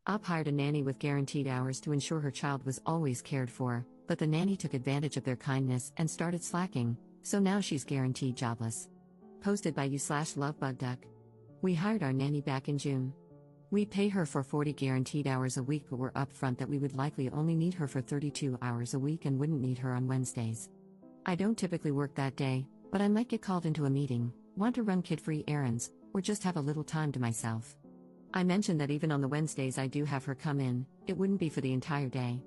Op hired a nanny with guaranteed hours to ensure her child was always cared for, but the nanny took advantage of their kindness and started slacking, so now she's guaranteed jobless. Posted by you/lovebugduck. We hired our nanny back in June. We pay her for 40 guaranteed hours a week, but we're upfront that we would likely only need her for 32 hours a week and wouldn't need her on Wednesdays. I don't typically work that day, but I might get called into a meeting, want to run kid-free errands, or just have a little time to myself. I mentioned that even on the Wednesdays I do have her come in, it wouldn't be for the entire day.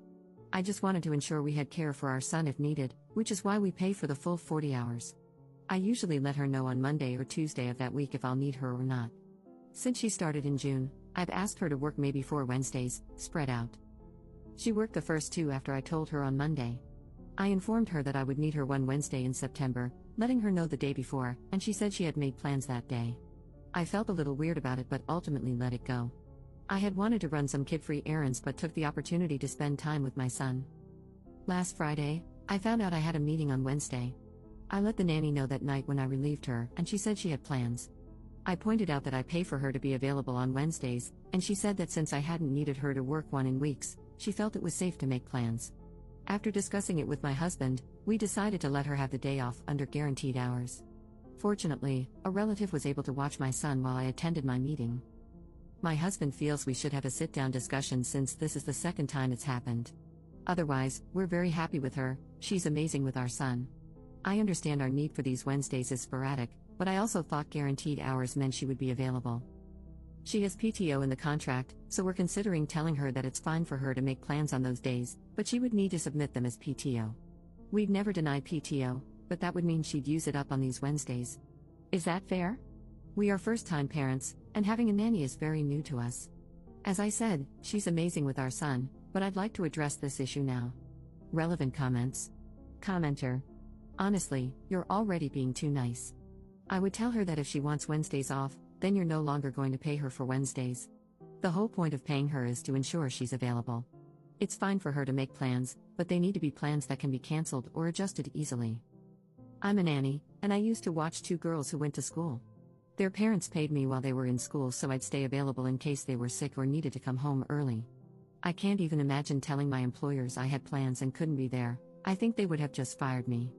I just wanted to ensure we had care for our son if needed, which is why we pay for the full 40 hours. I usually let her know on Monday or Tuesday of that week if I'll need her or not. Since she started in June, I've asked her to work maybe 4 Wednesdays, spread out. She worked the first 2 after I told her on Monday. I informed her that I would need her one Wednesday in September, letting her know the day before, and she said she had made plans that day. I felt a little weird about it but ultimately let it go. I had wanted to run some kid-free errands but took the opportunity to spend time with my son. Last Friday, I found out I had a meeting on Wednesday. I let the nanny know that night when I relieved her, and she said she had plans. I pointed out that I pay for her to be available on Wednesdays, and she said that since I hadn't needed her to work one in weeks, she felt it was safe to make plans. After discussing it with my husband, we decided to let her have the day off under guaranteed hours. Fortunately, a relative was able to watch my son while I attended my meeting. My husband feels we should have a sit-down discussion since this is the second time it's happened. Otherwise, we're very happy with her, she's amazing with our son. I understand our need for these Wednesdays is sporadic, but I also thought guaranteed hours meant she would be available. She has PTO in the contract, so we're considering telling her that it's fine for her to make plans on those days, but she would need to submit them as PTO. We'd never denied PTO, but that would mean she'd use it up on these Wednesdays. Is that fair? We are first-time parents, and having a nanny is very new to us. As I said, she's amazing with our son, but I'd like to address this issue now. Relevant comments. Commenter. Honestly, you're already being too nice. I would tell her that if she wants Wednesdays off, then you're no longer going to pay her for Wednesdays. The whole point of paying her is to ensure she's available. It's fine for her to make plans, but they need to be plans that can be cancelled or adjusted easily. I'm a nanny, and I used to watch 2 girls who went to school. Their parents paid me while they were in school so I'd stay available in case they were sick or needed to come home early. I can't even imagine telling my employers I had plans and couldn't be there. I think they would have just fired me.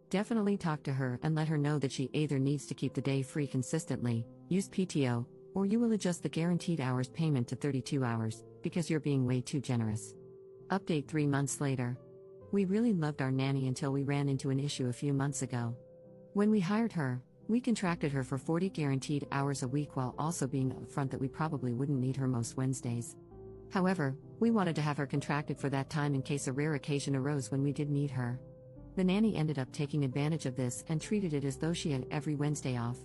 Definitely talk to her and let her know that she either needs to keep the day free consistently, use PTO, or you will adjust the guaranteed hours payment to 32 hours, because you're being way too generous. Update 3 months later. We really loved our nanny until we ran into an issue a few months ago. When we hired her, we contracted her for 40 guaranteed hours a week while also being upfront that we probably wouldn't need her most Wednesdays. However, we wanted to have her contracted for that time in case a rare occasion arose when we did need her. The nanny ended up taking advantage of this and treated it as though she had every Wednesday off.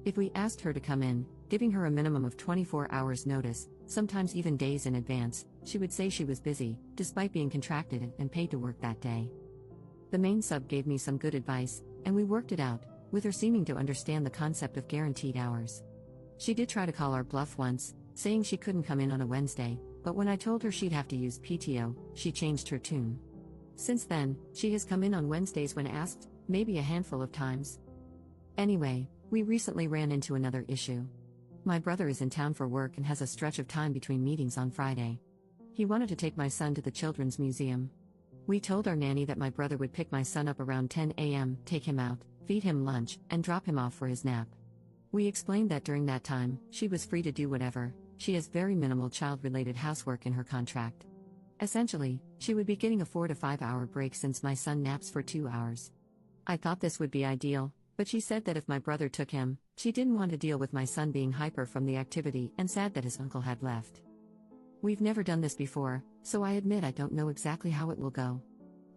If we asked her to come in, giving her a minimum of 24 hours notice, sometimes even days in advance, she would say she was busy, despite being contracted and paid to work that day. The main sub gave me some good advice, and we worked it out, with her seeming to understand the concept of guaranteed hours. She did try to call our bluff once, saying she couldn't come in on a Wednesday, but when I told her she'd have to use PTO, she changed her tune. Since then, she has come in on Wednesdays when asked, maybe a handful of times. Anyway, we recently ran into another issue. My brother is in town for work and has a stretch of time between meetings on Friday. He wanted to take my son to the Children's Museum. We told our nanny that my brother would pick my son up around 10 a.m., take him out, feed him lunch, and drop him off for his nap. We explained that during that time, she was free to do whatever. She has very minimal child-related housework in her contract. Essentially, she would be getting a 4 to 5 hour break since my son naps for 2 hours. I thought this would be ideal, but she said that if my brother took him, she didn't want to deal with my son being hyper from the activity and sad that his uncle had left. We've never done this before, so I admit I don't know exactly how it will go.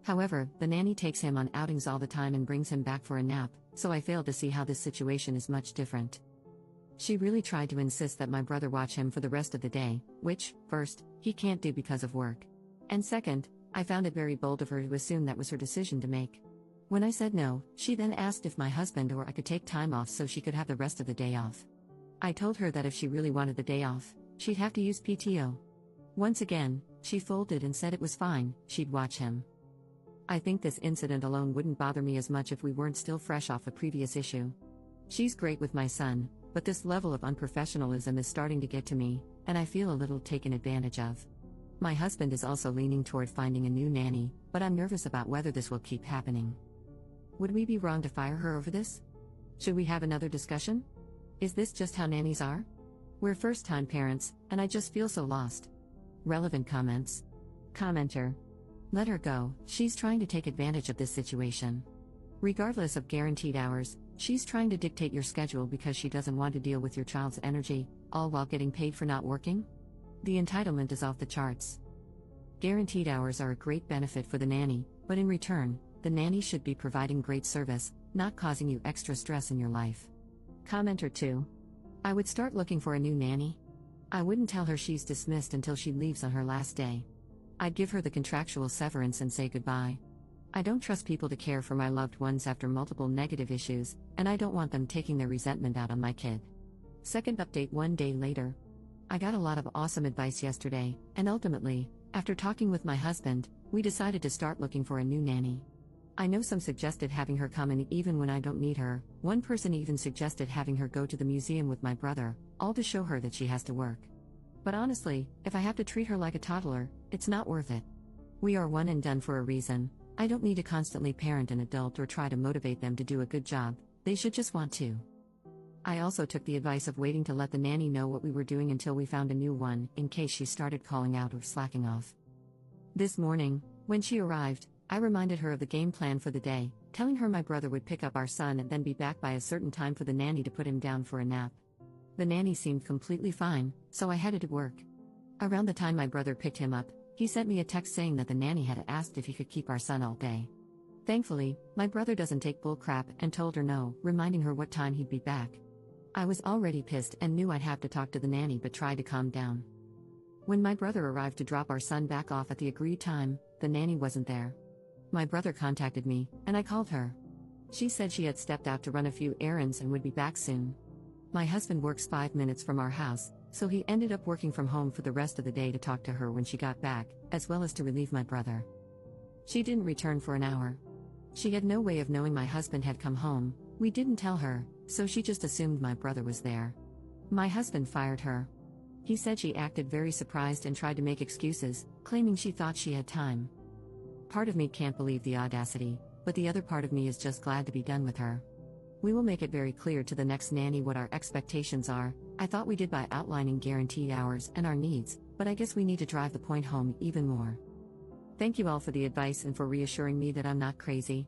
However, the nanny takes him on outings all the time and brings him back for a nap, so I fail to see how this situation is much different. She really tried to insist that my brother watch him for the rest of the day, which, first, he can't do because of work. And second, I found it very bold of her to assume that was her decision to make. When I said no, she then asked if my husband or I could take time off so she could have the rest of the day off. I told her that if she really wanted the day off, she'd have to use PTO. Once again, she folded and said it was fine, she'd watch him. I think this incident alone wouldn't bother me as much if we weren't still fresh off a previous issue. She's great with my son, but this level of unprofessionalism is starting to get to me, and I feel a little taken advantage of. My husband is also leaning toward finding a new nanny, but I'm nervous about whether this will keep happening. Would we be wrong to fire her over this? Should we have another discussion? Is this just how nannies are? We're first-time parents, and I just feel so lost. Relevant comments. Commenter. Let her go, she's trying to take advantage of this situation. Regardless of guaranteed hours, she's trying to dictate your schedule because she doesn't want to deal with your child's energy, all while getting paid for not working? The entitlement is off the charts. Guaranteed hours are a great benefit for the nanny, but in return, the nanny should be providing great service, not causing you extra stress in your life. Commenter 2. I would start looking for a new nanny. I wouldn't tell her she's dismissed until she leaves on her last day. I'd give her the contractual severance and say goodbye. I don't trust people to care for my loved ones after multiple negative issues, and I don't want them taking their resentment out on my kid. Second update 1 day later. I got a lot of awesome advice yesterday, and ultimately, after talking with my husband, we decided to start looking for a new nanny. I know some suggested having her come in even when I don't need her. One person even suggested having her go to the museum with my brother, all to show her that she has to work. But honestly, if I have to treat her like a toddler, it's not worth it. We are one and done for a reason. I don't need to constantly parent an adult or try to motivate them to do a good job, they should just want to. I also took the advice of waiting to let the nanny know what we were doing until we found a new one, in case she started calling out or slacking off. This morning, when she arrived, I reminded her of the game plan for the day, telling her my brother would pick up our son and then be back by a certain time for the nanny to put him down for a nap. The nanny seemed completely fine, so I headed to work. Around the time my brother picked him up, he sent me a text saying that the nanny had asked if he could keep our son all day. Thankfully, my brother doesn't take bull crap and told her no, reminding her what time he'd be back. I was already pissed and knew I'd have to talk to the nanny but tried to calm down. When my brother arrived to drop our son back off at the agreed time, the nanny wasn't there. My brother contacted me, and I called her. She said she had stepped out to run a few errands and would be back soon. My husband works 5 minutes from our house, so he ended up working from home for the rest of the day to talk to her when she got back, as well as to relieve my brother. She didn't return for an hour. She had no way of knowing my husband had come home. We didn't tell her, so she just assumed my brother was there. My husband fired her. He said she acted very surprised and tried to make excuses, claiming she thought she had time. Part of me can't believe the audacity, but the other part of me is just glad to be done with her. We will make it very clear to the next nanny what our expectations are. I thought we did by outlining guaranteed hours and our needs, but I guess we need to drive the point home even more. Thank you all for the advice and for reassuring me that I'm not crazy.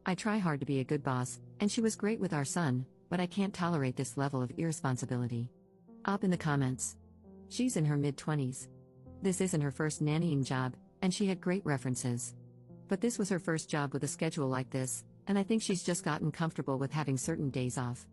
I try hard to be a good boss, and she was great with our son, but I can't tolerate this level of irresponsibility. Up in the comments. She's in her mid-20s. This isn't her first nannying job, and she had great references. But this was her first job with a schedule like this, and I think she's just gotten comfortable with having certain days off.